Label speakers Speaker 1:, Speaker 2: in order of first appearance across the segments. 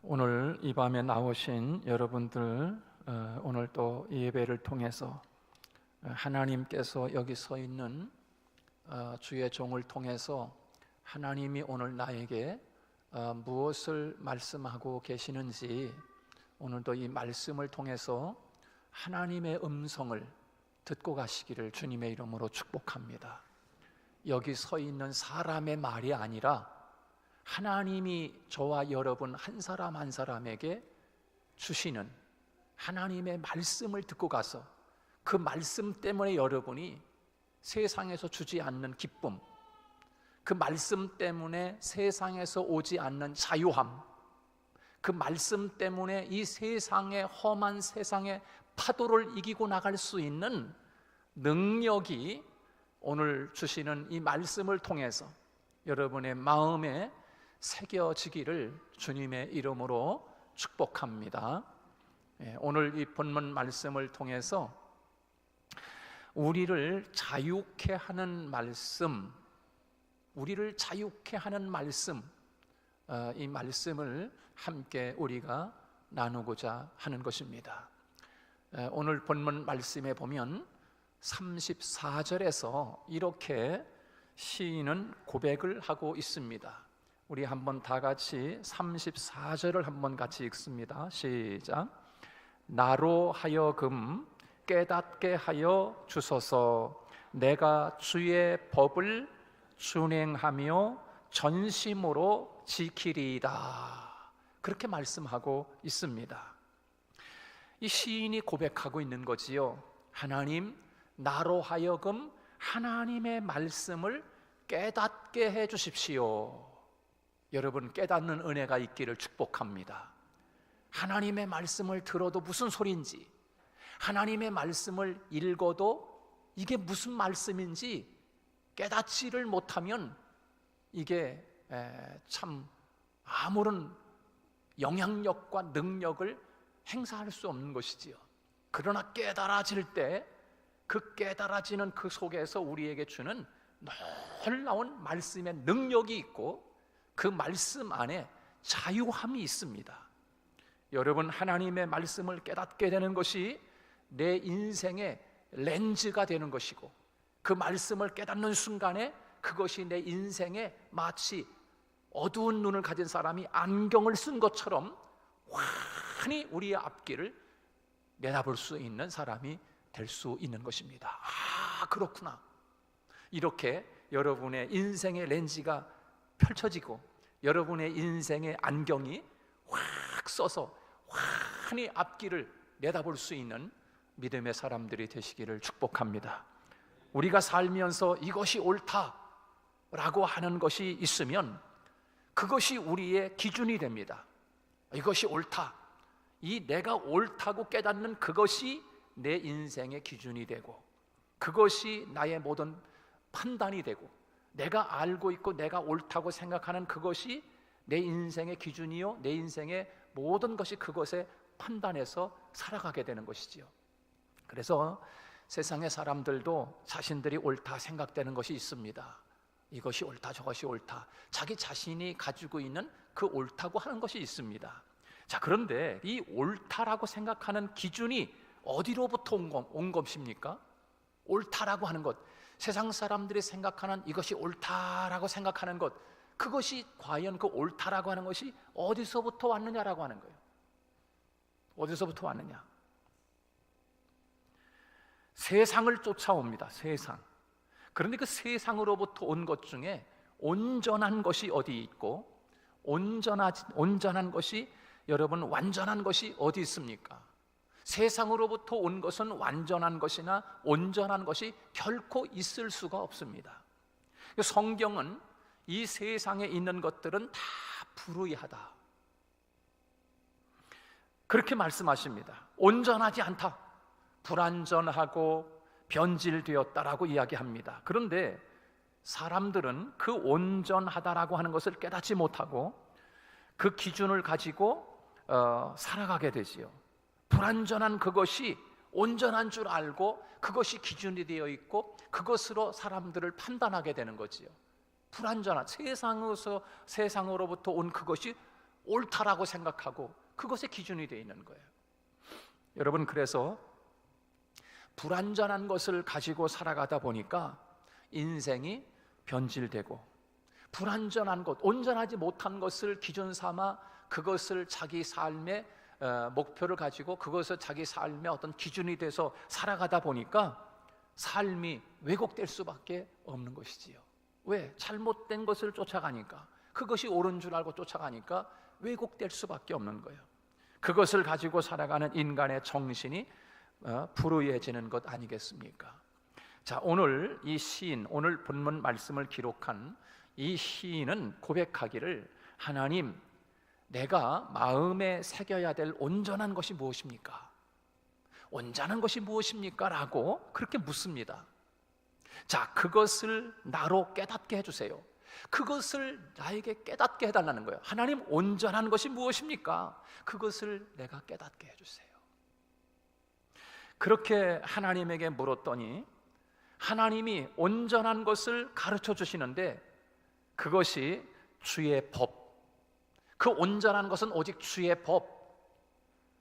Speaker 1: 오늘 이 밤에 나오신 여러분들, 오늘 또 이 예배를 통해서 하나님께서 여기 서 있는 주의 종을 통해서 하나님이 오늘 나에게 무엇을 말씀하고 계시는지, 오늘도 이 말씀을 통해서 하나님의 음성을 듣고 가시기를 주님의 이름으로 축복합니다. 여기 서 있는 사람의 말이 아니라 하나님이 저와 여러분 한 사람 한 사람에게 주시는 하나님의 말씀을 듣고 가서 그 말씀 때문에 여러분이 세상에서 주지 않는 기쁨, 그 말씀 때문에 세상에서 오지 않는 자유함, 그 말씀 때문에 이 세상의 험한 세상의 파도를 이기고 나갈 수 있는 능력이 오늘 주시는 이 말씀을 통해서 여러분의 마음에 새겨지기를 주님의 이름으로 축복합니다. 오늘 이 본문 말씀을 통해서 우리를 자유케 하는 말씀, 우리를 자유케 하는 말씀, 이 말씀을 함께 우리가 나누고자 하는 것입니다. 오늘 본문 말씀에 보면 34절에서 이렇게 시인은 고백을 하고 있습니다. 우리 한번 다 같이 34절을 한번 같이 읽습니다. 시작. 나로 하여금 깨닫게 하여 주소서. 내가 주의 법을 준행하며 전심으로 지키리이다. 그렇게 말씀하고 있습니다. 이 시인이 고백하고 있는 거지요. 하나님, 나로 하여금 하나님의 말씀을 깨닫게 해 주십시오. 여러분, 깨닫는 은혜가 있기를 축복합니다. 하나님의 말씀을 들어도 무슨 소리인지, 하나님의 말씀을 읽어도 이게 무슨 말씀인지 깨닫지를 못하면 이게 참 아무런 영향력과 능력을 행사할 수 없는 것이지요. 그러나 깨달아질 때 그 깨달아지는 그 속에서 우리에게 주는 놀라운 말씀의 능력이 있고 그 말씀 안에 자유함이 있습니다. 여러분, 하나님의 말씀을 깨닫게 되는 것이 내 인생의 렌즈가 되는 것이고, 그 말씀을 깨닫는 순간에 그것이 내 인생에 마치 어두운 눈을 가진 사람이 안경을 쓴 것처럼 환히 우리의 앞길을 내다볼 수 있는 사람이 될 수 있는 것입니다. 아, 그렇구나. 이렇게 여러분의 인생의 렌즈가 펼쳐지고 여러분의 인생의 안경이 확 써서 환히 앞길을 내다볼 수 있는 믿음의 사람들이 되시기를 축복합니다. 우리가 살면서 이것이 옳다라고 하는 것이 있으면 그것이 우리의 기준이 됩니다. 이것이 옳다, 이 내가 옳다고 깨닫는 그것이 내 인생의 기준이 되고, 그것이 나의 모든 판단이 되고, 내가 알고 있고 내가 옳다고 생각하는 그것이 내 인생의 기준이요, 내 인생의 모든 것이 그것에 판단해서 살아가게 되는 것이지요. 그래서 세상의 사람들도 자신들이 옳다 생각되는 것이 있습니다. 이것이 옳다, 저것이 옳다, 자기 자신이 가지고 있는 그 옳다고 하는 것이 있습니다. 자, 그런데 이 옳다라고 생각하는 기준이 어디로부터 온 것입니까? 옳다라고 하는 것, 세상 사람들이 생각하는 이것이 옳다라고 생각하는 것, 그것이 과연 그 옳다라고 하는 것이 어디서부터 왔느냐라고 하는 거예요. 어디서부터 왔느냐? 세상을 쫓아옵니다. 세상. 그런데 그 세상으로부터 온 것 중에 온전한 것이 어디 있고, 온전한 것이, 여러분, 완전한 것이 어디 있습니까? 세상으로부터 온 것은 완전한 것이나 온전한 것이 결코 있을 수가 없습니다. 성경은 이 세상에 있는 것들은 다 불의하다, 그렇게 말씀하십니다. 온전하지 않다, 불완전하고 변질되었다라고 이야기합니다. 그런데 사람들은 그 온전하다라고 하는 것을 깨닫지 못하고 그 기준을 가지고 살아가게 되지요. 불완전한 그것이 온전한 줄 알고 그것이 기준이 되어 있고 그것으로 사람들을 판단하게 되는 거지요. 불완전한 세상으로부터 온 그것이 옳다라고 생각하고 그것의 기준이 되어 있는 거예요. 여러분, 그래서 불완전한 것을 가지고 살아가다 보니까 인생이 변질되고, 불완전한 것, 온전하지 못한 것을 기준 삼아 그것을 자기 삶의 목표를 가지고 그것을 자기 삶의 어떤 기준이 돼서 살아가다 보니까 삶이 왜곡될 수밖에 없는 것이지요. 왜? 잘못된 것을 쫓아가니까, 그것이 옳은 줄 알고 쫓아가니까 왜곡될 수밖에 없는 거예요. 그것을 가지고 살아가는 인간의 정신이 불의해지는 것 아니겠습니까? 자, 오늘 이 시인, 오늘 본문 말씀을 기록한 이 시인은 고백하기를, 하나님, 내가 마음에 새겨야 될 온전한 것이 무엇입니까? 온전한 것이 무엇입니까? 라고 그렇게 묻습니다. 자, 그것을 나로 깨닫게 해주세요. 그것을 나에게 깨닫게 해달라는 거예요. 하나님, 온전한 것이 무엇입니까? 그것을 내가 깨닫게 해주세요. 그렇게 하나님에게 물었더니 하나님이 온전한 것을 가르쳐 주시는데, 그것이 주의 법, 그 온전한 것은 오직 주의 법,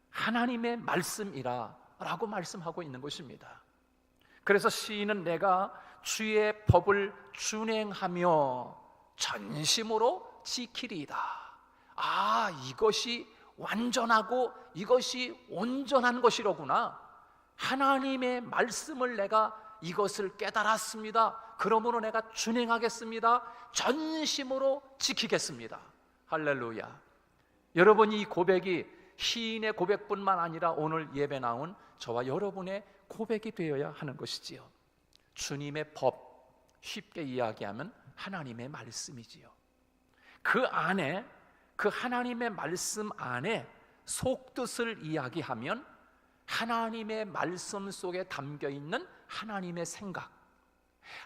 Speaker 1: 하나님의 말씀이라 라고 말씀하고 있는 것입니다. 그래서 시인은 내가 주의 법을 준행하며 전심으로 지키리이다. 아, 이것이 완전하고 이것이 온전한 것이로구나. 하나님의 말씀을 내가 이것을 깨달았습니다. 그러므로 내가 준행하겠습니다. 전심으로 지키겠습니다. 할렐루야. 여러분, 이 고백이 시인의 고백뿐만 아니라 오늘 예배 나온 저와 여러분의 고백이 되어야 하는 것이지요. 주님의 법, 쉽게 이야기하면 하나님의 말씀이지요. 그 안에, 그 하나님의 말씀 안에 속뜻을 이야기하면 하나님의 말씀 속에 담겨 있는 하나님의 생각,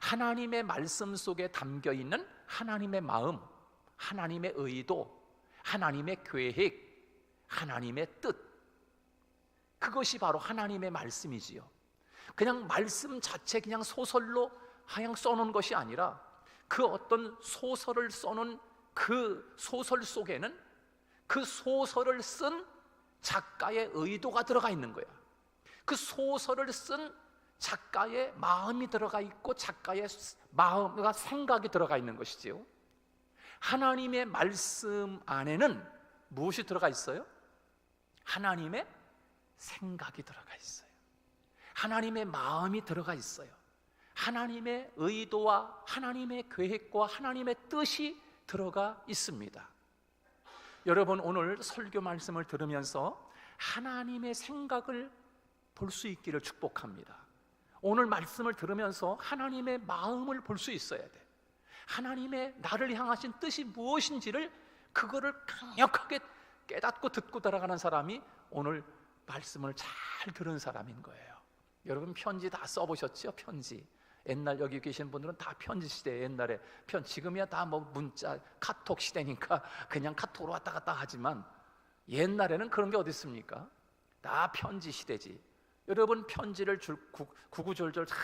Speaker 1: 하나님의 말씀 속에 담겨 있는 하나님의 마음, 하나님의 의도, 하나님의 계획, 하나님의 뜻, 그것이 바로 하나님의 말씀이지요. 그냥 말씀 자체, 그냥 소설로 그냥 써놓은 것이 아니라 그 어떤 소설을 써놓은 그 소설 속에는 그 소설을 쓴 작가의 의도가 들어가 있는 거야. 그 소설을 쓴 작가의 마음이 들어가 있고 작가의 마음과 생각이 들어가 있는 것이지요. 하나님의 말씀 안에는 무엇이 들어가 있어요? 하나님의 생각이 들어가 있어요. 하나님의 마음이 들어가 있어요. 하나님의 의도와 하나님의 계획과 하나님의 뜻이 들어가 있습니다. 여러분, 오늘 설교 말씀을 들으면서 하나님의 생각을 볼 수 있기를 축복합니다. 오늘 말씀을 들으면서 하나님의 마음을 볼 수 있어야 돼. 하나님의 나를 향하신 뜻이 무엇인지를, 그거를 강력하게 깨닫고 듣고 따라가는 사람이 오늘 말씀을 잘 들은 사람인 거예요. 여러분, 편지 다 써보셨죠? 편지. 옛날 여기 계신 분들은 다 편지 시대에, 옛날에 지금이야 다 뭐 문자 카톡 시대니까 그냥 카톡으로 왔다 갔다 하지만 옛날에는 그런 게 어디 있습니까? 다 편지 시대지. 여러분, 편지를 구구절절 쫙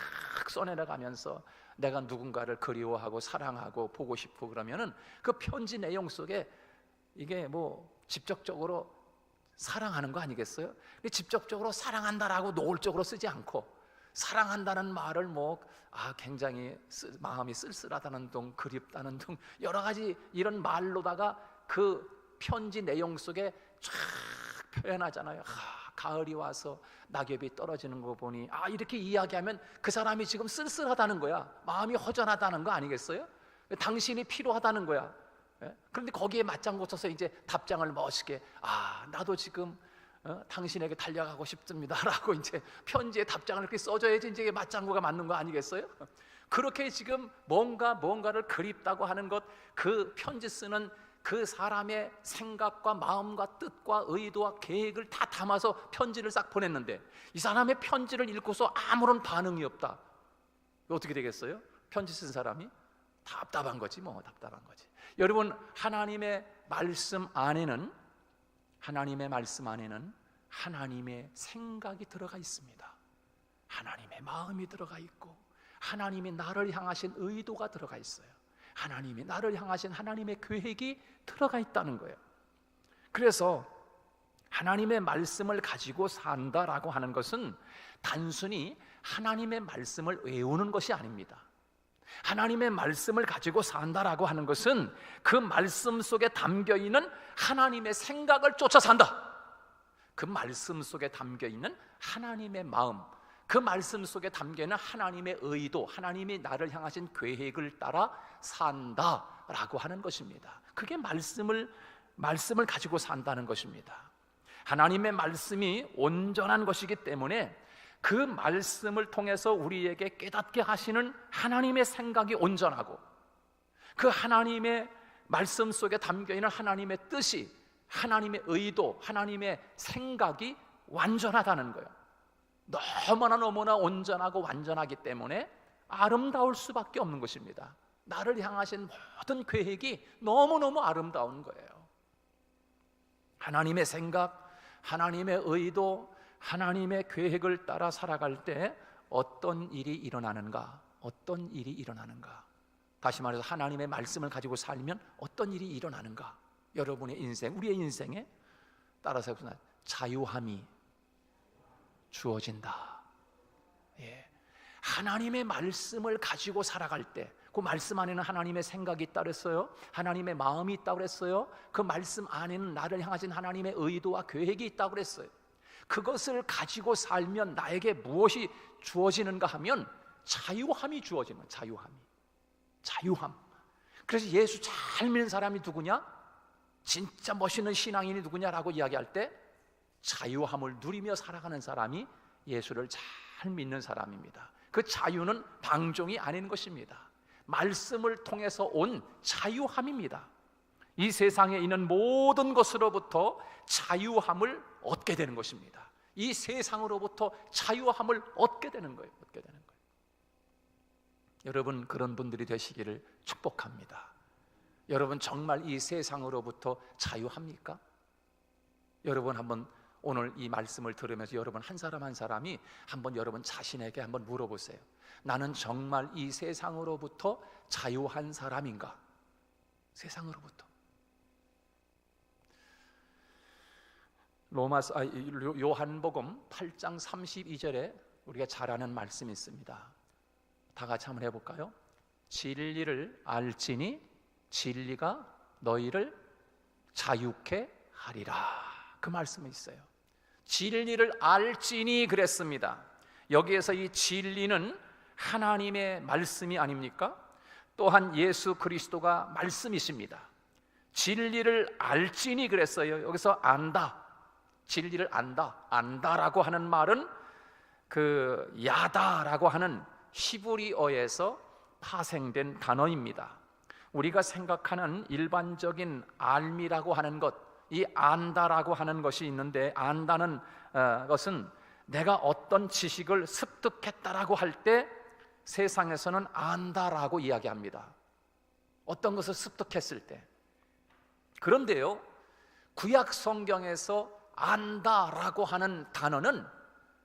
Speaker 1: 써내려가면서 내가 누군가를 그리워하고 사랑하고 보고 싶고 그러면은 그 편지 내용 속에 이게 뭐 직접적으로 사랑하는 거 아니겠어요? 근데 직접적으로 사랑한다라고 노골적으로 쓰지 않고 사랑한다는 말을 굉장히 마음이 쓸쓸하다는 둥, 그립다는 둥, 여러 가지 이런 말로다가 그 편지 내용 속에 쫙 표현하잖아요. 가을이 와서 낙엽이 떨어지는 거 보니, 이렇게 이야기하면 그 사람이 지금 쓸쓸하다는 거야. 마음이 허전하다는 거 아니겠어요? 당신이 필요하다는 거야. 그런데 거기에 맞장구 쳐서 이제 답장을 멋있게, 나도 지금 당신에게 달려가고 싶습니다 라고 이제 편지에 답장을 이렇게 써줘야지 이제 맞장구가 맞는 거 아니겠어요? 그렇게 지금 뭔가를 그립다고 하는 것, 그 편지 쓰는 그 사람의 생각과 마음과 뜻과 의도와 계획을 다 담아서 편지를 싹 보냈는데 이 사람의 편지를 읽고서 아무런 반응이 없다. 어떻게 되겠어요? 편지 쓴 사람이 답답한 거지, 답답한 거지. 여러분, 하나님의 말씀 안에는 하나님의 생각이 들어가 있습니다. 하나님의 마음이 들어가 있고 하나님이 나를 향하신 의도가 들어가 있어요. 하나님이 나를 향하신 하나님의 계획이 들어가 있다는 거예요. 그래서 하나님의 말씀을 가지고 산다라고 하는 것은 단순히 하나님의 말씀을 외우는 것이 아닙니다. 하나님의 말씀을 가지고 산다라고 하는 것은 그 말씀 속에 담겨있는 하나님의 생각을 쫓아 산다. 그 말씀 속에 담겨있는 하나님의 마음, 그 말씀 속에 담겨있는 하나님의 의도, 하나님이 나를 향하신 계획을 따라 산다라고 하는 것입니다. 그게 말씀을 가지고 산다는 것입니다. 하나님의 말씀이 온전한 것이기 때문에 그 말씀을 통해서 우리에게 깨닫게 하시는 하나님의 생각이 온전하고, 그 하나님의 말씀 속에 담겨있는 하나님의 뜻이, 하나님의 의도, 하나님의 생각이 완전하다는 거예요. 너무나 온전하고 완전하기 때문에 아름다울 수밖에 없는 것입니다. 나를 향하신 모든 계획이 너무너무 아름다운 거예요. 하나님의 생각, 하나님의 의도, 하나님의 계획을 따라 살아갈 때 어떤 일이 일어나는가? 어떤 일이 일어나는가? 다시 말해서 하나님의 말씀을 가지고 살면 어떤 일이 일어나는가? 여러분의 인생, 우리의 인생에 따라서 자유함이 주어진다. 예. 하나님의 말씀을 가지고 살아갈 때, 그 말씀 안에는 하나님의 생각이 있다고 그랬어요. 하나님의 마음이 있다고 그랬어요. 그 말씀 안에는 나를 향하신 하나님의 의도와 계획이 있다고 그랬어요. 그것을 가지고 살면 나에게 무엇이 주어지는가 하면 자유함이 주어지는 거예요. 자유함. 그래서 예수 잘 믿는 사람이 누구냐? 진짜 멋있는 신앙인이 누구냐라고 이야기할 때 자유함을 누리며 살아가는 사람이 예수를 잘 믿는 사람입니다. 그 자유는 방종이 아닌 것입니다. 말씀을 통해서 온 자유함입니다. 이 세상에 있는 모든 것으로부터 자유함을 얻게 되는 것입니다. 이 세상으로부터 자유함을 얻게 되는 거예요. 여러분, 그런 분들이 되시기를 축복합니다. 여러분, 정말 이 세상으로부터 자유합니까? 여러분, 한번 오늘 이 말씀을 들으면서 여러분 한 사람 한 사람이 한번 여러분 자신에게 한번 물어보세요. 나는 정말 이 세상으로부터 자유한 사람인가? 세상으로부터. 요한복음 8장 32절에 우리가 잘 아는 말씀이 있습니다. 다 같이 한번 해볼까요? 진리를 알지니 진리가 너희를 자유케 하리라. 그 말씀이 있어요. 진리를 알지니 그랬습니다. 여기에서 이 진리는 하나님의 말씀이 아닙니까? 또한 예수 그리스도가 말씀이십니다. 진리를 알지니 그랬어요. 여기서 안다, 진리를 안다라고 하는 말은 그 야다라고 하는 히브리어에서 파생된 단어입니다. 우리가 생각하는 일반적인 알미라고 하는 것, 이 안다라고 하는 것이 있는데, 안다는 것은 내가 어떤 지식을 습득했다라고 할 때 세상에서는 안다라고 이야기합니다. 어떤 것을 습득했을 때. 그런데요, 구약 성경에서 안다라고 하는 단어는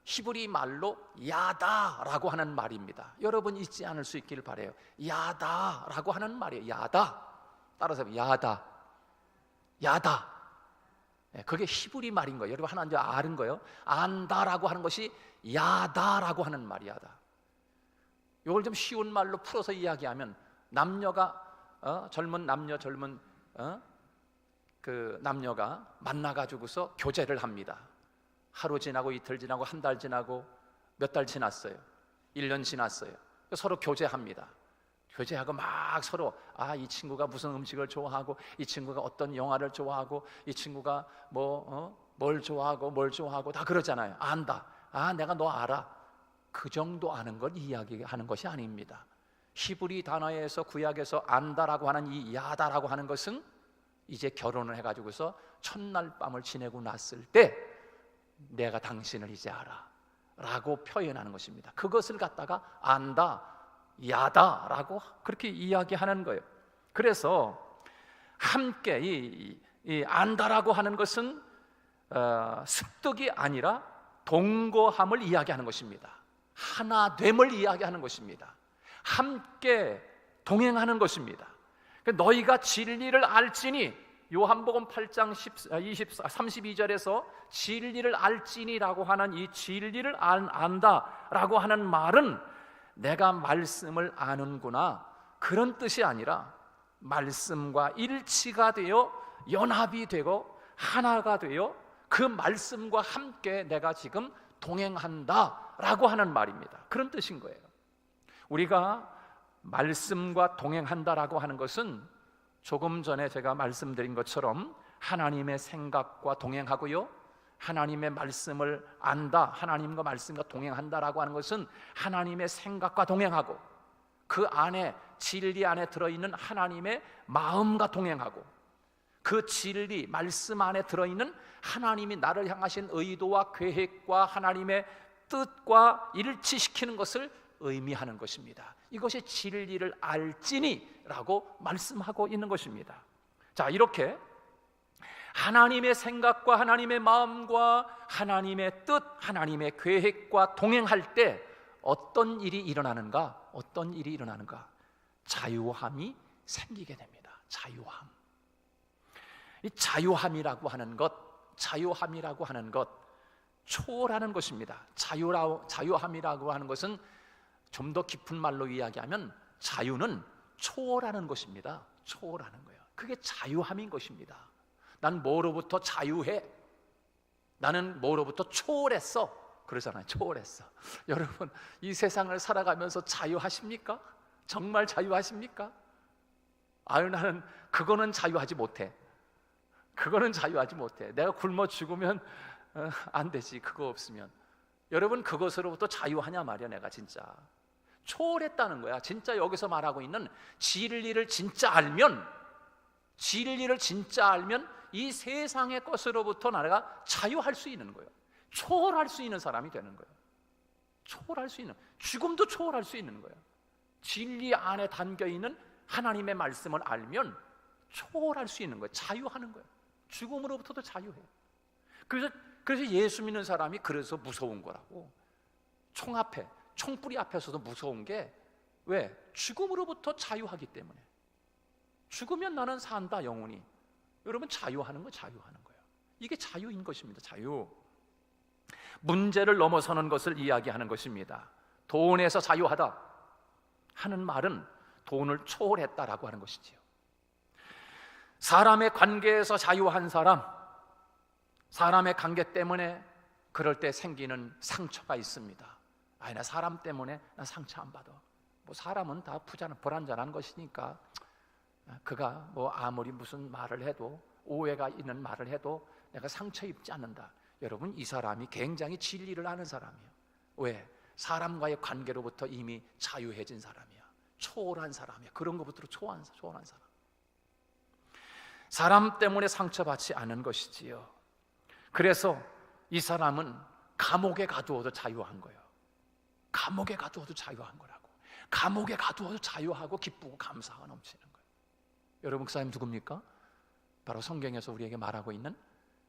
Speaker 1: 히브리 말로 야다라고 하는 말입니다. 여러분 잊지 않을 수 있기를 바라요. 야다라고 하는 말이에요. 야다. 따라서 야다. 그게 히브리 말인 거예요. 여러분 하나 이제 아는 거예요. 안다라고 하는 것이 야다라고 하는 말이야. 이걸 좀 쉬운 말로 풀어서 이야기하면 남녀가 젊은 남녀가 만나가지고서 교제를 합니다. 하루 지나고 이틀 지나고 한 달 지나고 몇 달 지났어요. 1년 지났어요. 서로 교제합니다. 교제하고 막 서로 이 친구가 무슨 음식을 좋아하고, 이 친구가 어떤 영화를 좋아하고, 이 친구가 뭘 좋아하고 다 그러잖아요. 안다. 내가 너 알아. 그 정도 아는 걸 이야기하는 것이 아닙니다. 히브리 단어에서 구약에서 안다라고 하는 이 야다라고 하는 것은 이제 결혼을 해가지고서 첫날 밤을 지내고 났을 때 내가 당신을 이제 알아 라고 표현하는 것입니다. 그것을 갖다가 안다, 야다라고 그렇게 이야기하는 거예요. 그래서 함께 이 안다라고 하는 것은 습득이 아니라 동거함을 이야기하는 것입니다. 하나됨을 이야기하는 것입니다. 함께 동행하는 것입니다. 너희가 진리를 알지니 요한복음 8장 32절에서 진리를 알지니라고 하는 이 진리를 안다라고 하는 말은 내가 말씀을 아는구나, 그런 뜻이 아니라 말씀과 일치가 되어 연합이 되고 하나가 되어 그 말씀과 함께 내가 지금 동행한다라고 하는 말입니다. 그런 뜻인 거예요. 우리가 말씀과 동행한다라고 하는 것은 조금 전에 제가 말씀드린 것처럼 하나님의 생각과 동행하고요, 하나님의 말씀을 안다, 하나님과 말씀과 동행한다라고 하는 것은 하나님의 생각과 동행하고 그 안에, 진리 안에 들어있는 하나님의 마음과 동행하고 그 진리, 말씀 안에 들어있는 하나님이 나를 향하신 의도와 계획과 하나님의 뜻과 일치시키는 것을 의미하는 것입니다. 이것이 진리를 알지니라고 말씀하고 있는 것입니다. 자, 이렇게 하나님의 생각과 하나님의 마음과 하나님의 뜻, 하나님의 계획과 동행할 때 어떤 일이 일어나는가? 어떤 일이 일어나는가? 자유함이 생기게 됩니다. 자유함. 이 자유함이라고 하는 것, 자유함이라고 하는 것, 초월하는 것입니다. 자유함이라고 하는 것은 좀 더 깊은 말로 이야기하면 자유는 초월하는 것입니다. 초월하는 거예요. 그게 자유함인 것입니다. 난 뭐로부터 자유해? 나는 뭐로부터 초월했어? 그러잖아요. 초월했어. 여러분, 이 세상을 살아가면서 자유하십니까? 정말 자유하십니까? 아유, 나는 그거는 자유하지 못해. 그거는 자유하지 못해. 내가 굶어 죽으면 안 되지, 그거 없으면. 여러분, 그것으로부터 자유하냐 말이야. 내가 진짜 초월했다는 거야. 진짜 여기서 말하고 있는 진리를 진짜 알면, 진리를 진짜 알면 이 세상의 것으로부터 내가 자유할 수 있는 거예요. 초월할 수 있는 사람이 되는 거예요. 초월할 수 있는, 죽음도 초월할 수 있는 거예요. 진리 안에 담겨있는 하나님의 말씀을 알면 초월할 수 있는 거예요. 자유하는 거예요. 죽음으로부터도 자유해요. 그래서 예수 믿는 사람이 그래서 무서운 거라고. 총 앞에, 총뿌리 앞에서도 무서운 게 왜? 죽음으로부터 자유하기 때문에. 죽으면 나는 산다, 영원히. 여러분, 자유하는 거, 자유하는 거예요. 이게 자유인 것입니다. 자유. 문제를 넘어서는 것을 이야기하는 것입니다. 돈에서 자유하다 하는 말은 돈을 초월했다라고 하는 것이지요. 사람의 관계에서 자유한 사람, 사람의 관계 때문에 그럴 때 생기는 상처가 있습니다. 아니, 나 사람 때문에 나 상처 안 받아. 뭐 사람은 다 불완전한 것이니까 그가 뭐 아무리 무슨 말을 해도, 오해가 있는 말을 해도 내가 상처 입지 않는다. 여러분, 이 사람이 굉장히 진리를 아는 사람이에요. 왜? 사람과의 관계로부터 이미 자유해진 사람이야. 초월한 사람이야. 그런 것부터 초월한 사람. 사람 때문에 상처받지 않은 것이지요. 그래서 이 사람은 감옥에 가두어도 자유한 거예요. 감옥에 가두어도 자유한 거라고. 감옥에 가두어도 자유하고 기쁘고 감사가 넘치는 거예요. 여러분, 그 사람이 누굽니까? 바로 성경에서 우리에게 말하고 있는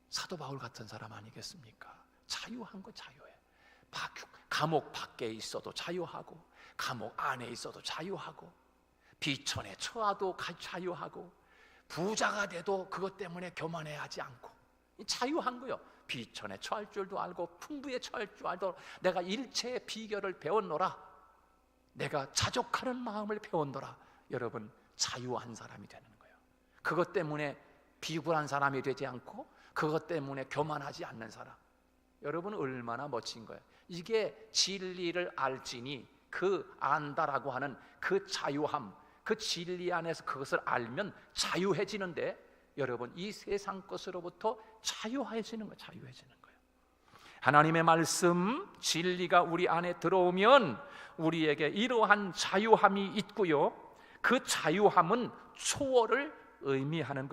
Speaker 1: 사도 바울 같은 사람 아니겠습니까? 자유한 거, 자유해. 감옥 밖에 있어도 자유하고, 감옥 안에 있어도 자유하고, 비천에 처하도 자유하고, 부자가 돼도 그것 때문에 교만해하지 않고, 자유한 거요. 비천에 처할 줄도 알고 풍부에 처할 줄 알고 내가 일체의 비결을 배웠노라. 내가 자족하는 마음을 배웠노라. 여러분, 자유한 사람이 되는 거예요. 그것 때문에 비굴한 사람이 되지 않고, 그것 때문에 교만하지 않는 사람. 여러분, 얼마나 멋진 거예요. 이게 진리를 알지니, 그 안다라고 하는 그 자유함, 그 진리 안에서 그것을 알면 자유해지는데, 여러분, 이 세상 것으로부터 자유해지는 거예요. 자유해지는 거예요. 하나님의 말씀, 진리가 우리 안에 들어오면 우리에게 이러한 자유함이 있고요, 그 자유함은 초월을 의미하는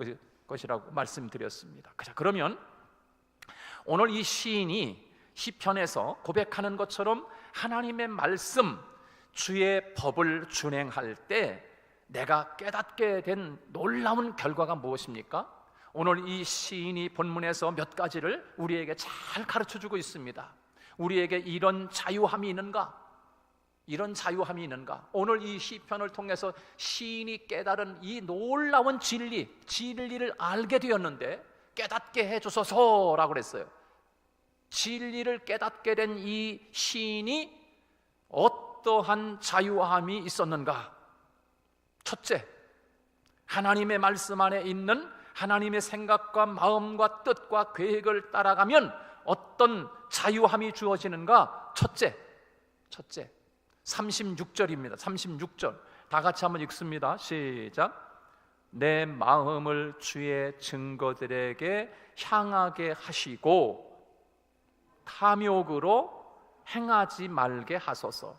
Speaker 1: 것이라고 말씀드렸습니다. 자, 그러면 오늘 이 시인이 시편에서 고백하는 것처럼 하나님의 말씀, 주의 법을 준행할 때 내가 깨닫게 된 놀라운 결과가 무엇입니까? 오늘 이 시인이 본문에서 몇 가지를 우리에게 잘 가르쳐주고 있습니다. 우리에게 이런 자유함이 있는가? 이런 자유함이 있는가? 오늘 이 시편을 통해서 시인이 깨달은 이 놀라운 진리를 알게 되었는데 깨닫게 해주소서라고 그랬어요. 진리를 깨닫게 된 이 시인이 어떠한 자유함이 있었는가? 첫째, 하나님의 말씀 안에 있는 하나님의 생각과 마음과 뜻과 계획을 따라가면 어떤 자유함이 주어지는가? 첫째 36절입니다. 36절 다 같이 한번 읽습니다. 시작. 내 마음을 주의 증거들에게 향하게 하시고 탐욕으로 행하지 말게 하소서.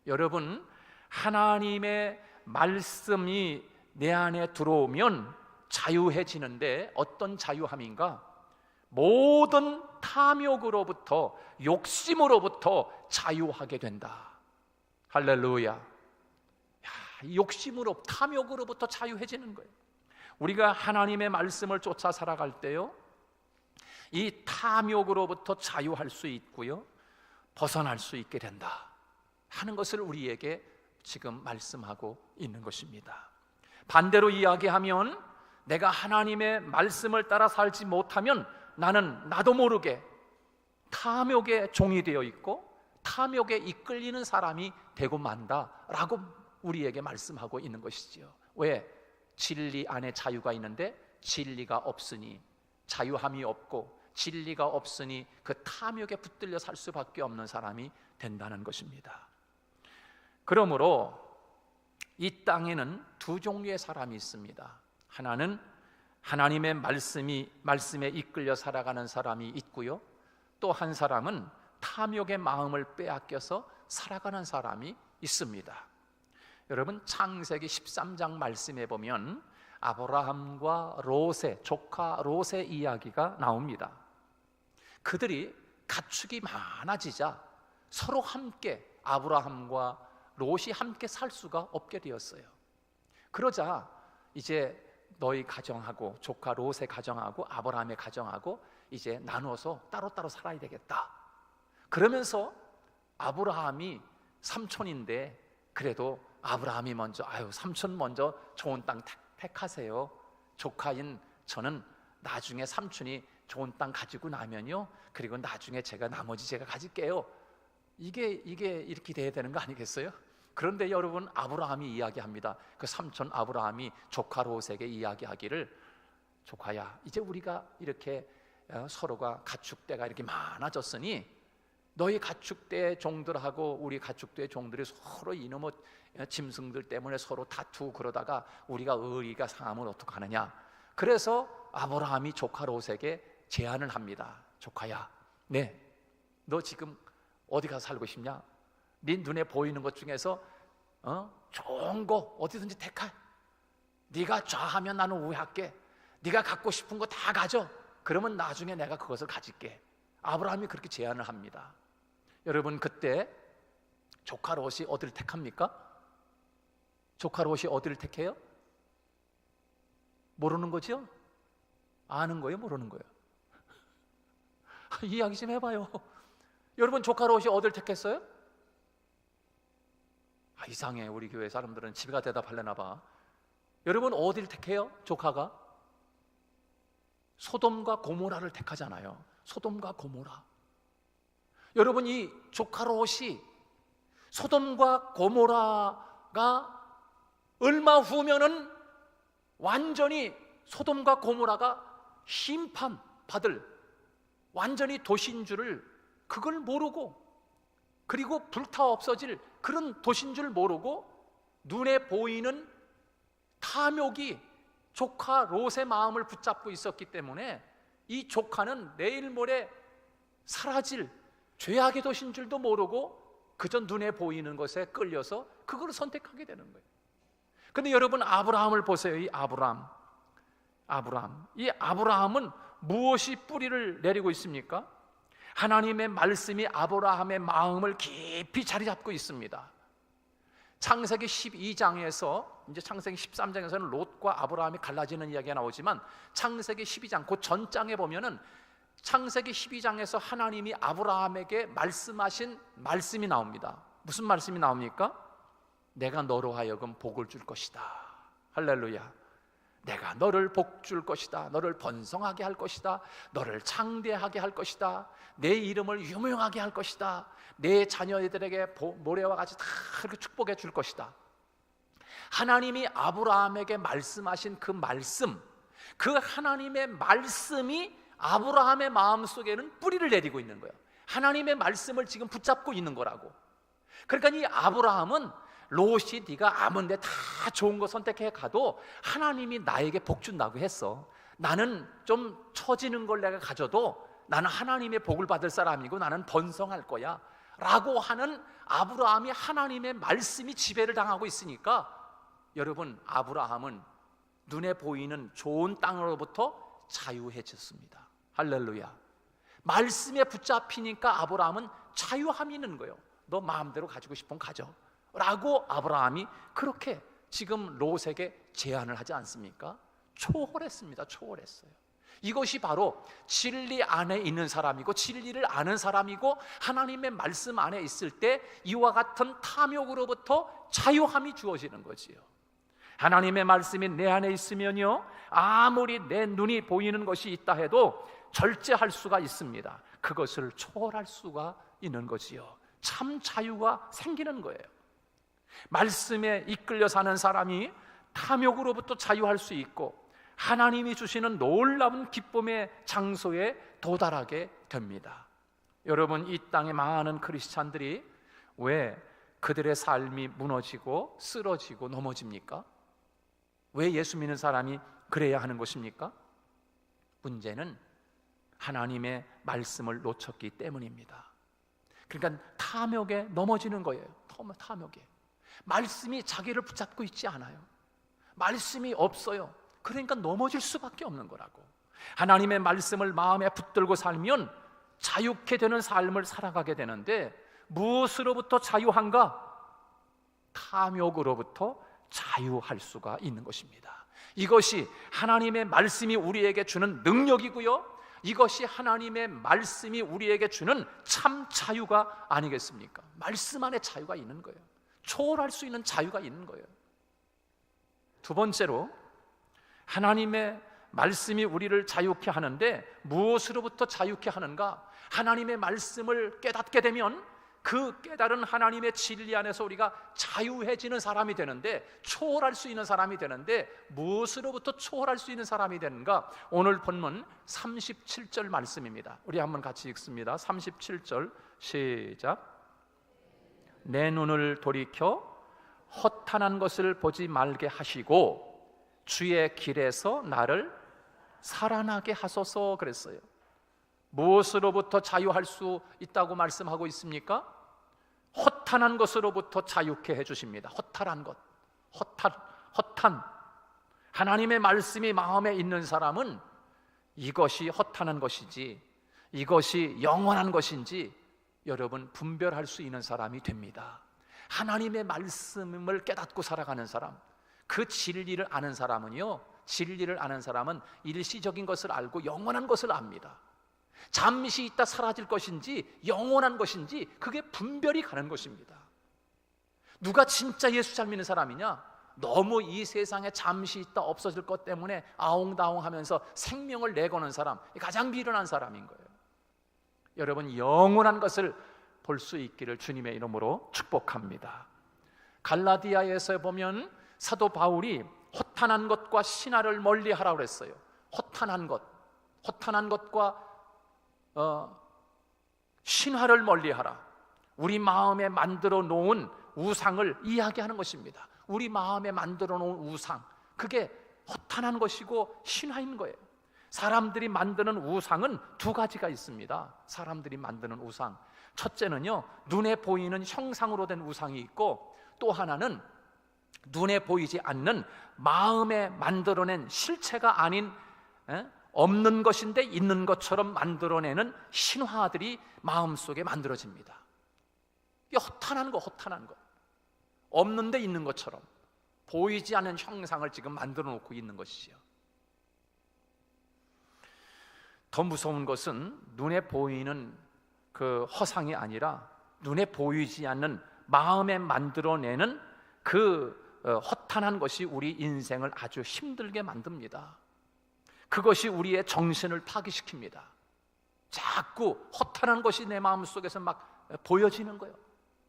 Speaker 1: 여러분, 하나님의 말씀이 내 안에 들어오면 자유해지는데 어떤 자유함인가? 모든 탐욕으로부터, 욕심으로부터 자유하게 된다. 할렐루야. 욕심으로, 탐욕으로부터 자유해지는 거예요. 우리가 하나님의 말씀을 쫓아 살아갈 때요, 이 탐욕으로부터 자유할 수 있고요, 벗어날 수 있게 된다 하는 것을 우리에게 지금 말씀하고 있는 것입니다. 반대로 이야기하면 내가 하나님의 말씀을 따라 살지 못하면 나는 나도 모르게 탐욕의 종이 되어 있고 탐욕에 이끌리는 사람이 되고 만다라고 우리에게 말씀하고 있는 것이지요. 왜? 진리 안에 자유가 있는데 진리가 없으니, 자유함이 없고 진리가 없으니 그 탐욕에 붙들려 살 수밖에 없는 사람이 된다는 것입니다. 그러므로 이 땅에는 두 종류의 사람이 있습니다. 하나는 하나님의 말씀에 이끌려 살아가는 사람이 있고요, 또 한 사람은 탐욕의 마음을 빼앗겨서 살아가는 사람이 있습니다. 여러분, 창세기 13장 말씀에 보면 아브라함과 롯의 조카 롯의 이야기가 나옵니다. 그들이 가축이 많아지자 서로 함께, 아브라함과 롯이 함께 살 수가 없게 되었어요. 그러자 이제 너희 가정하고 조카 롯의 가정하고 아브라함의 가정하고 이제 나눠서 따로따로 살아야 되겠다. 그러면서 아브라함이 삼촌인데 그래도 아브라함이 먼저, 삼촌 먼저 좋은 땅 택하세요. 조카인 저는 나중에 삼촌이 좋은 땅 가지고 나면요, 그리고 나중에 나머지 제가 가질게요. 이게 이렇게 돼야 되는 거 아니겠어요? 그런데 여러분, 아브라함이 이야기합니다. 그 삼촌 아브라함이 조카 롯에게 이야기하기를, 조카야, 이제 우리가 이렇게 서로가 가축대가 이렇게 많아졌으니 너희 가축대 종들하고 우리 가축대 종들이 서로 이놈의 짐승들 때문에 서로 다투고 그러다가 우리가 의리가 상하면 어떡하느냐. 그래서 아브라함이 조카 롯에게 제안을 합니다. 조카야, 너 지금 어디 가서 살고 싶냐? 네 눈에 보이는 것 중에서 좋은 거 어디든지 택해. 네가 좌하면 나는 우할게. 네가 갖고 싶은 거 다 가져. 그러면 나중에 내가 그것을 가질게. 아브라함이 그렇게 제안을 합니다. 여러분, 그때 조카 롯이 어디를 택합니까? 조카 롯이 어디를 택해요? 모르는 거죠? 아는 거예요? 모르는 거예요? 이야기 좀 해봐요. 여러분, 조카 롯이 어디를 택했어요? 이상해. 우리 교회 사람들은 집에가 대답하려나 봐. 여러분, 어디를 택해요? 조카가 소돔과 고모라를 택하잖아요. 소돔과 고모라. 여러분, 이 조카 롯이 소돔과 고모라가 얼마 후면은 완전히 소돔과 고모라가 심판받을 완전히 도시인 줄을 그걸 모르고, 그리고 불타 없어질 그런 도시인 줄 모르고 눈에 보이는 탐욕이 조카 롯의 마음을 붙잡고 있었기 때문에 이 조카는 내일 모레 사라질 죄악의 도시인 줄도 모르고 그저 눈에 보이는 것에 끌려서 그걸 선택하게 되는 거예요. 그런데 여러분, 아브라함을 보세요. 이 아브라함. 이 아브라함은 무엇이 뿌리를 내리고 있습니까? 하나님의 말씀이 아브라함의 마음을 깊이 자리 잡고 있습니다. 창세기 12장에서 이제 창세기 13장에서는 롯과 아브라함이 갈라지는 이야기가 나오지만 창세기 12장 그 전장에 보면은 창세기 12장에서 하나님이 아브라함에게 말씀하신 말씀이 나옵니다. 무슨 말씀이 나옵니까? 내가 너로 하여금 복을 줄 것이다. 할렐루야. 내가 너를 복 줄 것이다. 너를 번성하게 할 것이다. 너를 창대하게 할 것이다. 내 이름을 유명하게 할 것이다. 내 자녀들에게 모래와 같이 다 그렇게 축복해 줄 것이다. 하나님이 아브라함에게 말씀하신 그 말씀, 그 하나님의 말씀이 아브라함의 마음속에는 뿌리를 내리고 있는 거예요. 하나님의 말씀을 지금 붙잡고 있는 거라고. 그러니까 이 아브라함은 롯이 네가 아무 데 다 좋은 거 선택해 가도 하나님이 나에게 복 준다고 했어. 나는 좀 처지는 걸 내가 가져도 나는 하나님의 복을 받을 사람이고 나는 번성할 거야 라고 하는 아브라함이 하나님의 말씀이 지배를 당하고 있으니까 여러분, 아브라함은 눈에 보이는 좋은 땅으로부터 자유해졌습니다. 할렐루야. 말씀에 붙잡히니까 아브라함은 자유함이 있는 거예요. 너 마음대로 가지고 싶으면 가져 라고 아브라함이 그렇게 지금 롯에게 제안을 하지 않습니까? 초월했습니다. 초월했어요. 이것이 바로 진리 안에 있는 사람이고 진리를 아는 사람이고 하나님의 말씀 안에 있을 때 이와 같은 탐욕으로부터 자유함이 주어지는 거지요. 하나님의 말씀이 내 안에 있으면요, 아무리 내 눈이 보이는 것이 있다 해도 절제할 수가 있습니다. 그것을 초월할 수가 있는 거지요. 참 자유가 생기는 거예요. 말씀에 이끌려 사는 사람이 탐욕으로부터 자유할 수 있고 하나님이 주시는 놀라운 기쁨의 장소에 도달하게 됩니다. 여러분, 이 땅의 많은 크리스찬들이 왜 그들의 삶이 무너지고 쓰러지고 넘어집니까? 왜 예수 믿는 사람이 그래야 하는 것입니까? 문제는 하나님의 말씀을 놓쳤기 때문입니다. 그러니까 탐욕에 넘어지는 거예요. 탐욕에. 말씀이 자기를 붙잡고 있지 않아요. 말씀이 없어요. 그러니까 넘어질 수밖에 없는 거라고. 하나님의 말씀을 마음에 붙들고 살면 자유케 되는 삶을 살아가게 되는데 무엇으로부터 자유한가? 탐욕으로부터 자유할 수가 있는 것입니다. 이것이 하나님의 말씀이 우리에게 주는 능력이고요, 이것이 하나님의 말씀이 우리에게 주는 참 자유가 아니겠습니까? 말씀 안에 자유가 있는 거예요. 초월할 수 있는 자유가 있는 거예요. 두 번째로, 하나님의 말씀이 우리를 자유케 하는데 무엇으로부터 자유케 하는가? 하나님의 말씀을 깨닫게 되면 그 깨달은 하나님의 진리 안에서 우리가 자유해지는 사람이 되는데, 초월할 수 있는 사람이 되는데 무엇으로부터 초월할 수 있는 사람이 되는가? 오늘 본문 37절 말씀입니다. 우리 한번 같이 읽습니다. 37절 시작. 내 눈을 돌이켜 허탄한 것을 보지 말게 하시고 주의 길에서 나를 살아나게 하소서 그랬어요. 무엇으로부터 자유할 수 있다고 말씀하고 있습니까? 허탄한 것으로부터 자유케 해주십니다. 허탄한 것, 허탄. 하나님의 말씀이 마음에 있는 사람은 이것이 허탄한 것이지 이것이 영원한 것인지 여러분 분별할 수 있는 사람이 됩니다. 하나님의 말씀을 깨닫고 살아가는 사람, 그 진리를 아는 사람은요, 진리를 아는 사람은 일시적인 것을 알고 영원한 것을 압니다. 잠시 있다 사라질 것인지 영원한 것인지 그게 분별이 가는 것입니다. 누가 진짜 예수 잘 믿는 사람이냐? 너무 이 세상에 잠시 있다 없어질 것 때문에 아웅다웅하면서 생명을 내거는 사람, 가장 미련한 사람인 거예요. 여러분, 영원한 것을 볼 수 있기를 주님의 이름으로 축복합니다. 갈라디아에서 보면 사도 바울이 허탄한 것과 신화를 멀리하라고 그랬어요. 허탄한 것과 신화를 멀리하라. 우리 마음에 만들어 놓은 우상을 이야기하는 것입니다. 우리 마음에 만들어 놓은 우상, 그게 허탄한 것이고 신화인 거예요. 사람들이 만드는 우상은 두 가지가 있습니다. 사람들이 만드는 우상, 첫째는요, 눈에 보이는 형상으로 된 우상이 있고, 또 하나는 눈에 보이지 않는 마음에 만들어낸 실체가 아닌 없는 것인데 있는 것처럼 만들어내는 신화들이 마음속에 만들어집니다. 이게 허탄한 거. 없는데 있는 것처럼 보이지 않는 형상을 지금 만들어 놓고 있는 것이지요. 더 무서운 것은 눈에 보이는 그 허상이 아니라 눈에 보이지 않는 마음에 만들어내는 그 허탄한 것이 우리 인생을 아주 힘들게 만듭니다. 그것이 우리의 정신을 파괴시킵니다. 자꾸 허탄한 것이 내 마음속에서 막 보여지는 거예요.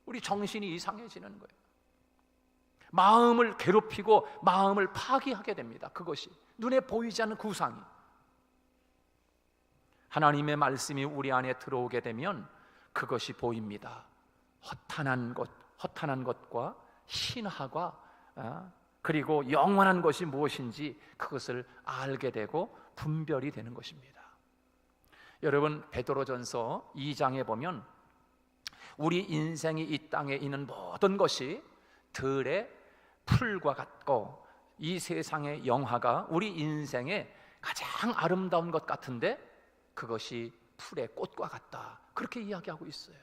Speaker 1: 우리 정신이 이상해지는 거예요. 마음을 괴롭히고 마음을 파괴하게 됩니다. 그것이 눈에 보이지 않는 구상이. 하나님의 말씀이 우리 안에 들어오게 되면 그것이 보입니다. 허탄한 것과 신화가 그리고 영원한 것이 무엇인지 그것을 알게 되고 분별이 되는 것입니다. 여러분, 베드로전서 2장에 보면 우리 인생이 이 땅에 있는 모든 것이 들의 풀과 같고 이 세상의 영화가 우리 인생의 가장 아름다운 것 같은데 그것이 풀의 꽃과 같다, 그렇게 이야기하고 있어요.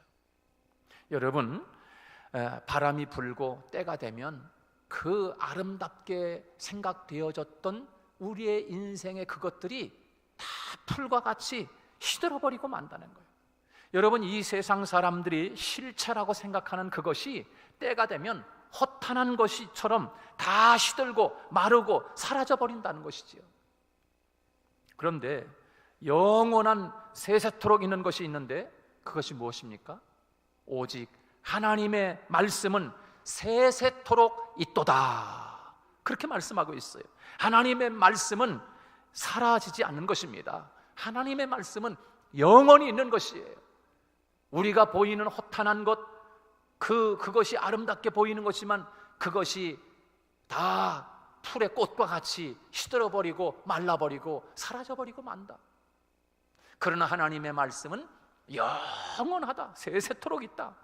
Speaker 1: 여러분, 바람이 불고 때가 되면 그 아름답게 생각되어졌던 우리의 인생의 그것들이 다 풀과 같이 시들어버리고 만다는 거예요. 여러분, 이 세상 사람들이 실체라고 생각하는 그것이 때가 되면 허탄한 것이처럼 다 시들고 마르고 사라져버린다는 것이지요. 그런데 영원한 세세토록 있는 것이 있는데 그것이 무엇입니까? 오직 하나님의 말씀은 세세토록 있도다, 그렇게 말씀하고 있어요. 하나님의 말씀은 사라지지 않는 것입니다. 하나님의 말씀은 영원히 있는 것이에요. 우리가 보이는 허탄한 것, 그것이 아름답게 보이는 것이지만 그것이 다 풀의 꽃과 같이 시들어버리고 말라버리고 사라져버리고 만다. 그러나 하나님의 말씀은 영원하다, 세세토록 있다.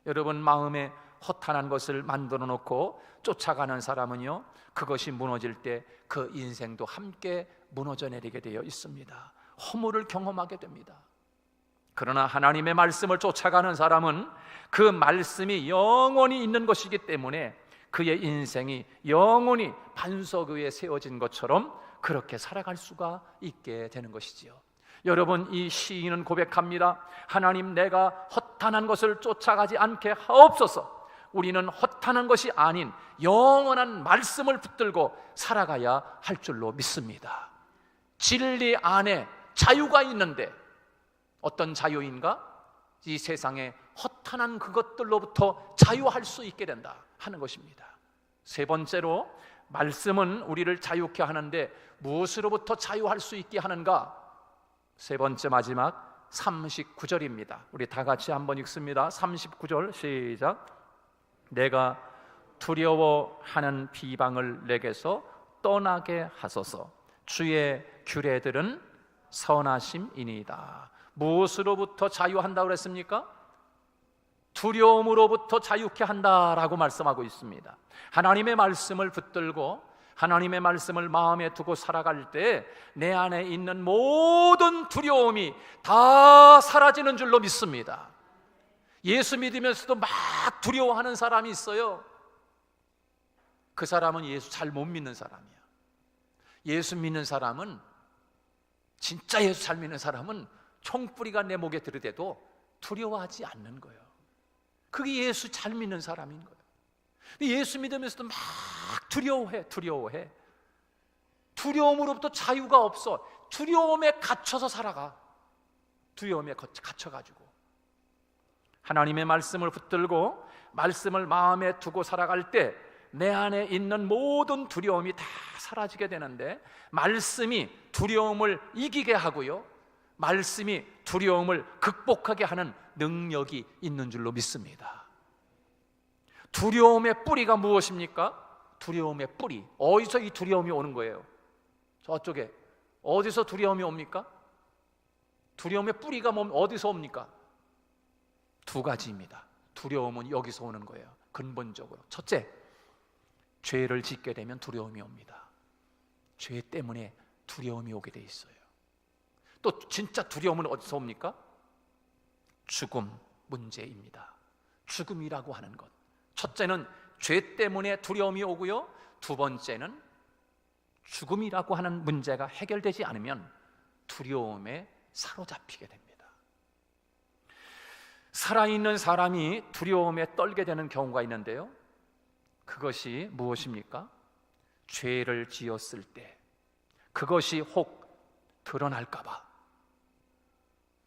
Speaker 1: 여러분, 마음에 허탄한 것을 만들어 놓고 쫓아가는 사람은요, 그것이 무너질 때 그 인생도 함께 무너져 내리게 되어 있습니다. 허물을 경험하게 됩니다. 그러나 하나님의 말씀을 쫓아가는 사람은 그 말씀이 영원히 있는 것이기 때문에 그의 인생이 영원히 반석 위에 세워진 것처럼 그렇게 살아갈 수가 있게 되는 것이지요. 여러분, 이 시인은 고백합니다. 하나님, 내가 허탄한 것을 쫓아가지 않게 하옵소서. 우리는 허탄한 것이 아닌 영원한 말씀을 붙들고 살아가야 할 줄로 믿습니다. 진리 안에 자유가 있는데 어떤 자유인가? 이 세상에 허탄한 그것들로부터 자유할 수 있게 된다 하는 것입니다. 세 번째로, 말씀은 우리를 자유케 하는데 무엇으로부터 자유할 수 있게 하는가? 세 번째, 마지막 39절입니다. 우리 다 같이 한번 읽습니다. 39절 시작. 내가 두려워하는 비방을 내게서 떠나게 하소서. 주의 규례들은 선하심이니이다. 무엇으로부터 자유한다고 그랬습니까? 두려움으로부터 자유케 한다라고 말씀하고 있습니다. 하나님의 말씀을 붙들고 하나님의 말씀을 마음에 두고 살아갈 때 내 안에 있는 모든 두려움이 다 사라지는 줄로 믿습니다. 예수 믿으면서도 막 두려워하는 사람이 있어요. 그 사람은 예수 잘 못 믿는 사람이야. 예수 믿는 사람은, 진짜 예수 잘 믿는 사람은 총뿌리가 내 목에 들이대도 두려워하지 않는 거예요. 그게 예수 잘 믿는 사람인 거예요. 근데 예수 믿으면서도 막 두려워해. 두려움으로부터 자유가 없어. 두려움에 갇혀서 살아가. 두려움에 갇혀가지고. 하나님의 말씀을 붙들고 말씀을 마음에 두고 살아갈 때 내 안에 있는 모든 두려움이 다 사라지게 되는데, 말씀이 두려움을 이기게 하고요, 말씀이 두려움을 극복하게 하는 능력이 있는 줄로 믿습니다. 두려움의 뿌리가 무엇입니까? 두려움의 뿌리, 어디서 이 두려움이 오는 거예요? 저쪽에 어디서 두려움이 옵니까? 두려움의 뿌리가 어디서 옵니까? 두 가지입니다. 두려움은 여기서 오는 거예요. 근본적으로 첫째, 죄를 짓게 되면 두려움이 옵니다. 죄 때문에 두려움이 오게 돼 있어요. 또 진짜 두려움은 어디서 옵니까? 죽음 문제입니다. 죽음이라고 하는 것, 첫째는 죄 때문에 두려움이 오고요, 두 번째는 죽음이라고 하는 문제가 해결되지 않으면 두려움에 사로잡히게 됩니다. 살아있는 사람이 두려움에 떨게 되는 경우가 있는데요, 그것이 무엇입니까? 죄를 지었을 때 그것이 혹 드러날까봐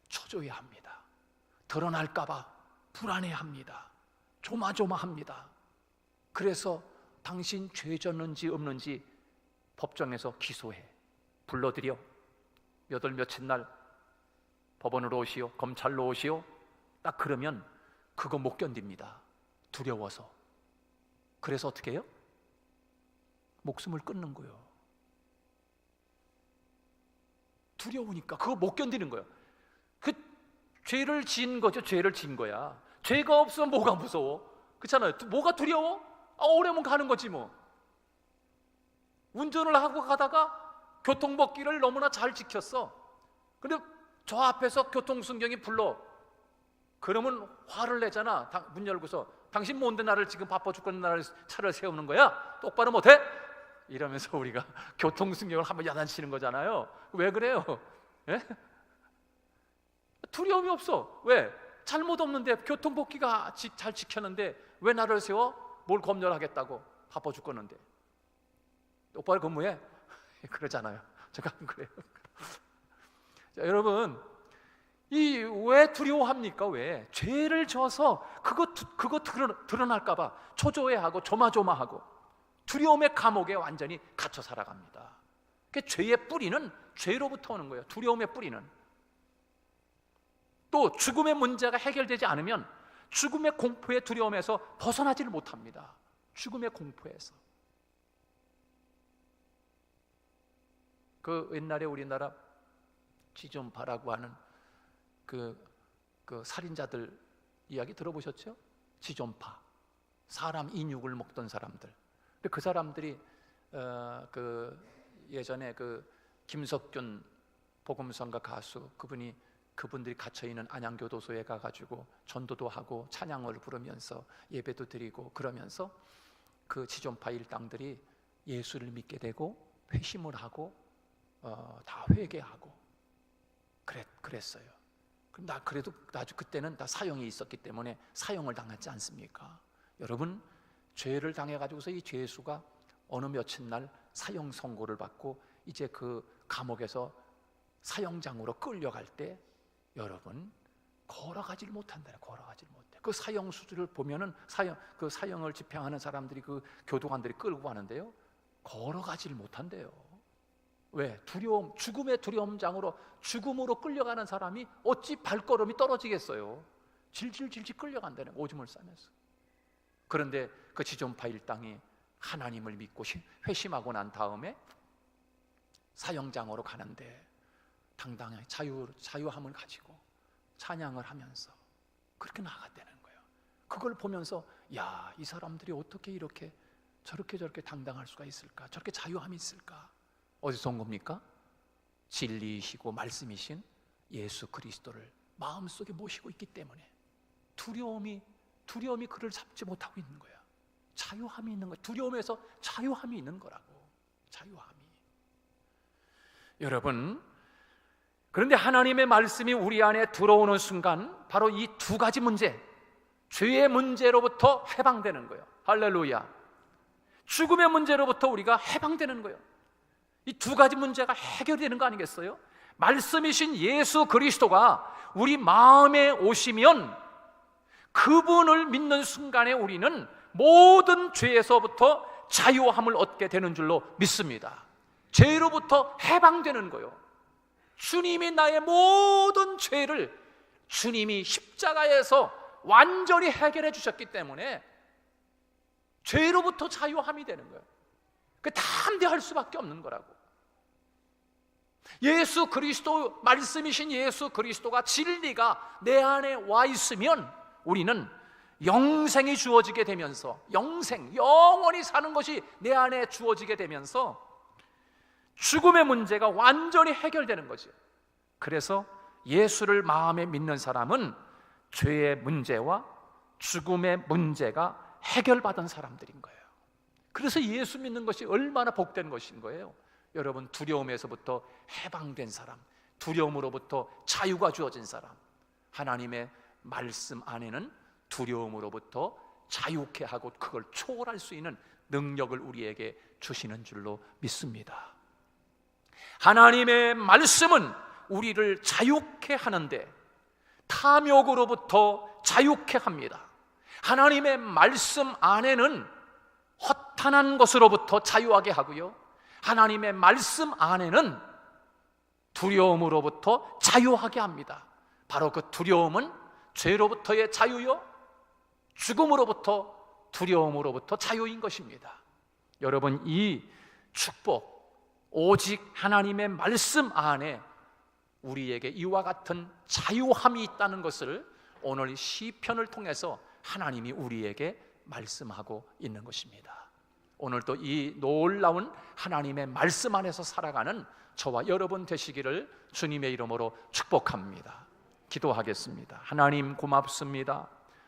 Speaker 1: 초조해합니다. 드러날까봐 불안해합니다. 조마조마합니다. 그래서 당신 죄 졌는지 없는지 법정에서 기소해, 불러들여 몇 월 며칠 날 법원으로 오시오, 검찰로 오시오. 딱 그러면 그거 못 견딥니다. 두려워서. 그래서 어떻게 해요? 목숨을 끊는 거예요. 두려우니까 그거 못 견디는 거예요. 그 죄를 지은 거죠. 죄를 지은 거야. 죄가 없으면 뭐가 무서워? 그렇잖아요. 뭐가 두려워? 오래면 가는 거지 뭐. 운전을 하고 가다가 교통법규를 너무나 잘 지켰어. 근데 저 앞에서 교통순경이 불러. 그러면 화를 내잖아. 문 열고서 당신 뭔데 나를 지금 바빠 죽겠는 나를 차를 세우는 거야? 똑바로 못해? 이러면서 우리가 교통순경을 한번 야단치는 거잖아요. 왜 그래요? 예? 두려움이 없어. 왜? 잘못 없는데 교통법규가 잘 지켰는데 왜 나를 세워? 뭘 검열하겠다고? 바빠 죽겠는데. 똑바로 근무해? 그러잖아요. 제가 안 그래요. 자, 여러분, 이 왜 두려워합니까? 왜? 죄를 져서 그거 드러날까봐 초조해하고 조마조마하고 두려움의 감옥에 완전히 갇혀 살아갑니다. 그 죄의 뿌리는 죄로부터 오는 거예요. 두려움의 뿌리는. 또 죽음의 문제가 해결되지 않으면 죽음의 공포의 두려움에서 벗어나지를 못합니다. 죽음의 공포에서. 그 옛날에 우리나라 지존파라고 하는 그 살인자들 이야기 들어보셨죠? 지존파, 사람 인육을 먹던 사람들. 근데 그 사람들이 예전에 김석균 복음성가 가수 그분들이 갇혀 있는 안양교도소에 가가지고 전도도 하고 찬양을 부르면서 예배도 드리고 그러면서 그 지존파 일당들이 예수를 믿게 되고 회심을 하고 다 회개하고 그랬어요. 그럼 그래도 그때는 다 사형이 있었기 때문에 사형을 당하지 않습니까? 여러분, 죄를 당해가지고서 이 죄수가 어느 며칠 날 사형 선고를 받고 이제 그 감옥에서 사형장으로 끌려갈 때 여러분 걸어가지를 못한다. 걸어가지를 못해. 그 사형 수주를 보면은 그 사형을 집행하는 사람들이 그 교도관들이 끌고 가는데요, 걸어가지를 못한대요. 왜? 두려움, 죽음의 두려움장으로 죽음으로 끌려가는 사람이 어찌 발걸음이 떨어지겠어요? 질질질질 끌려간다는 오줌을 싸면서. 그런데 그 지존파 일당이 하나님을 믿고 회심하고 난 다음에 사형장으로 가는데 당당히 자유함을 가지고 찬양을 하면서 그렇게 나아갔다는 거예요. 그걸 보면서 야, 이 사람들이 어떻게 이렇게 저렇게 당당할 수가 있을까? 저렇게 자유함이 있을까? 어디서 온 겁니까? 진리이시고 말씀이신 예수 그리스도를 마음속에 모시고 있기 때문에 두려움이 그를 잡지 못하고 있는 거야. 자유함이 있는 거야. 두려움에서 자유함이 있는 거라고. 자유함이. 여러분, 그런데 하나님의 말씀이 우리 안에 들어오는 순간 바로 이 두 가지 문제, 죄의 문제로부터 해방되는 거예요. 할렐루야. 죽음의 문제로부터 우리가 해방되는 거예요. 이 두 가지 문제가 해결되는 거 아니겠어요? 말씀이신 예수 그리스도가 우리 마음에 오시면 그분을 믿는 순간에 우리는 모든 죄에서부터 자유함을 얻게 되는 줄로 믿습니다. 죄로부터 해방되는 거예요. 주님이 나의 모든 죄를 주님이 십자가에서 완전히 해결해 주셨기 때문에 죄로부터 자유함이 되는 거예요. 담대할 수밖에 없는 거라고. 예수 그리스도, 말씀이신 예수 그리스도가, 진리가 내 안에 와 있으면 우리는 영생이 주어지게 되면서, 영원히 사는 것이 내 안에 주어지게 되면서 죽음의 문제가 완전히 해결되는 거죠. 그래서 예수를 마음에 믿는 사람은 죄의 문제와 죽음의 문제가 해결받은 사람들인 거예요. 그래서 예수 믿는 것이 얼마나 복된 것인 거예요. 여러분, 두려움에서부터 해방된 사람, 두려움으로부터 자유가 주어진 사람, 하나님의 말씀 안에는 두려움으로부터 자유케 하고 그걸 초월할 수 있는 능력을 우리에게 주시는 줄로 믿습니다. 하나님의 말씀은 우리를 자유케 하는데 탐욕으로부터 자유케 합니다. 하나님의 말씀 안에는 허탄한 것으로부터 자유하게 하고요, 하나님의 말씀 안에는 두려움으로부터 자유하게 합니다. 바로 그 두려움은 죄로부터의 자유요, 죽음으로부터, 두려움으로부터 자유인 것입니다. 여러분, 이 축복, 오직 하나님의 말씀 안에 우리에게 이와 같은 자유함이 있다는 것을 오늘 시편을 통해서 하나님이 우리에게 말씀하고 있는 것입니다. 오늘도 이 놀라운 하나님의 말씀 안에서 살아가는 저와 여러분 되시기를 주님의 이름으로 축복합니다. 기도하겠습니다. 하나님, 고맙습니다.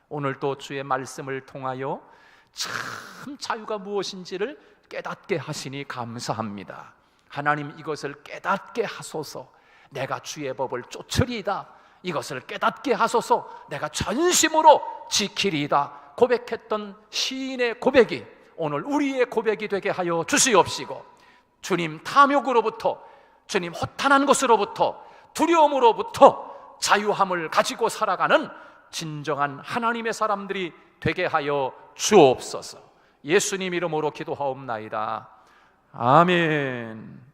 Speaker 1: 오늘도 주의 말씀을 통하여 참 자유가 무엇인지를 깨닫게 하시니 감사합니다. 하나님, 이것을 깨닫게 하소서. 내가 주의 법을 쫓으리이다. 이것을 깨닫게 하소서. 내가 전심으로 지키리이다. 고백했던 시인의 고백이 오늘 우리의 고백이 되게 하여 주시옵시고, 주님, 탐욕으로부터, 주님, 허탄한 것으로부터, 두려움으로부터 자유함을 가지고 살아가는 진정한 하나님의 사람들이 되게 하여 주옵소서. 예수님 이름으로 기도하옵나이다. 아멘.